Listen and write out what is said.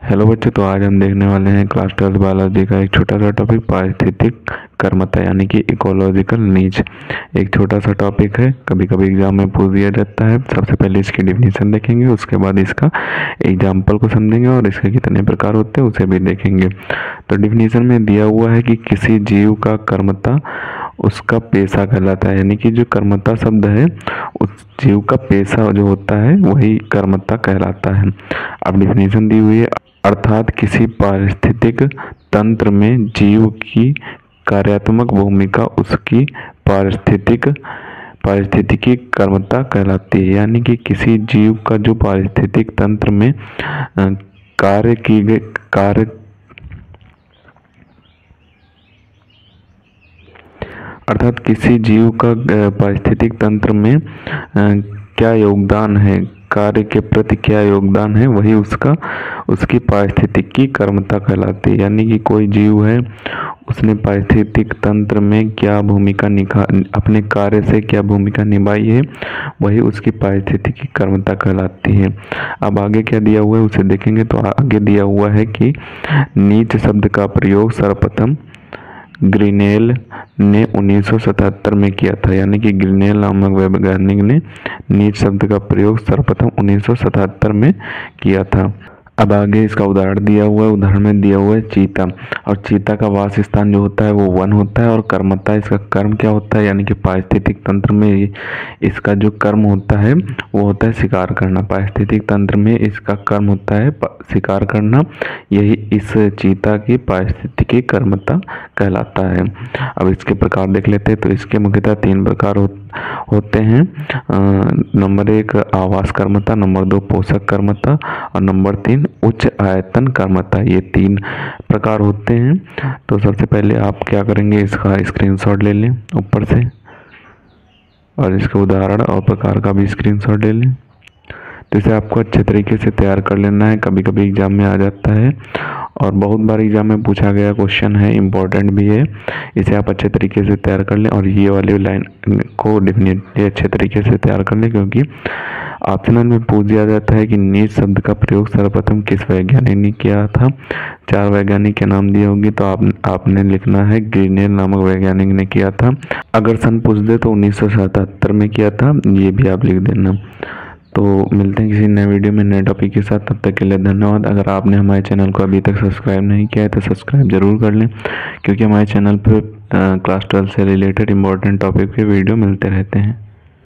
Hello बच्चों, तो आज हम देखने वाले हैं क्लास 12 बायोलॉजी का एक छोटा सा टॉपिक पारिस्थितिक कर्मता यानी कि इकोलॉजिकल नीड्स। एक छोटा सा टॉपिक है, कभी कभी एग्जाम में पूछ दिया जाता है। सबसे पहले इसकी डिफिनीशन देखेंगे, उसके बाद इसका एग्जाम्पल को समझेंगे और इसके कितने प्रकार होते हैं उसे भी देखेंगे। तो डिफिनीशन में दिया हुआ है कि किसी जीव का कर्मता उसका पेशा कहलाता है, यानी कि जो कर्मता शब्द है उस जीव का पेशा जो होता है वही कर्मता कहलाता है। अब डिफिनीशन दी हुई है, अर्थात किसी पारिस्थितिक तंत्र में जीव की कार्यात्मक भूमिका उसकी पारिस्थितिकी कर्मता कहलाती है। यानी कि किसी जीव का जो पारिस्थितिक तंत्र में अर्थात किसी जीव का पारिस्थितिक तंत्र में क्या योगदान है, कार्य के प्रति क्या योगदान है, वही उसकी पारिस्थितिकी कर्मता कहलाती है। यानी कि कोई जीव है, उसने पारिस्थितिक तंत्र में क्या भूमिका अपने कार्य से क्या भूमिका निभाई है, वही उसकी पारिस्थितिकी कर्मता कहलाती है। अब आगे क्या दिया हुआ है उसे देखेंगे। तो आगे दिया हुआ है कि नीच शब्द का प्रयोग सर्वप्रथम ग्रिनेल ने 1977 में किया था। यानी कि ग्रिनेल नामक वैज्ञानिक ने नीच शब्द का प्रयोग सर्वप्रथम 1977 में किया था। अब आगे इसका उदाहरण दिया हुआ है। उदाहरण में दिया हुआ है चीता, और चीता का वास स्थान जो होता है वो वन होता है, और कर्मता इसका कर्म क्या होता है, यानी कि पारिस्थितिक तंत्र में इसका जो कर्म होता है वो होता है शिकार करना। पारिस्थितिक तंत्र में इसका कर्म होता है शिकार करना, यही इस चीता की पारिस्थितिकी कर्मता कहलाता है। अब इसके प्रकार देख लेते हैं। तो इसके मुख्यतः 3 प्रकार होते हैं। नंबर 1 आवास कर्मता, नंबर 2 पोषक कर्मता और नंबर 3 उच्च आयतन कर्मता। ये 3 प्रकार होते हैं। तो सबसे पहले आप क्या करेंगे, इसका स्क्रीनशॉट ले लें ऊपर से, और इसके उदाहरण और प्रकार का भी स्क्रीनशॉट ले लें। तो इसे आपको अच्छे तरीके से तैयार कर लेना है। कभी कभी एग्जाम में आ जाता है और बहुत बार एग्जाम में पूछा गया क्वेश्चन है, इम्पोर्टेंट भी है। इसे आप अच्छे तरीके से तैयार कर लें और ये वाली लाइन को डेफिनेटली अच्छे तरीके से तैयार कर लें, क्योंकि ऑप्शनल में पूछ दिया जाता है कि नीच शब्द का प्रयोग सर्वप्रथम किस वैज्ञानिक ने किया था। 4 वैज्ञानिक के नाम दिए होंगे, तो आपने लिखना है ग्रिनेल नामक वैज्ञानिक ने किया था। अगर सन पूछ दे तो 1977 में किया था, ये भी आप लिख देना। तो मिलते हैं किसी नए वीडियो में नए टॉपिक के साथ। तब तक के लिए धन्यवाद। अगर आपने हमारे चैनल को अभी तक सब्सक्राइब नहीं किया है तो सब्सक्राइब जरूर कर लें, क्योंकि हमारे चैनल पर क्लास 12 से रिलेटेड इंपॉर्टेंट टॉपिक के वीडियो मिलते रहते हैं।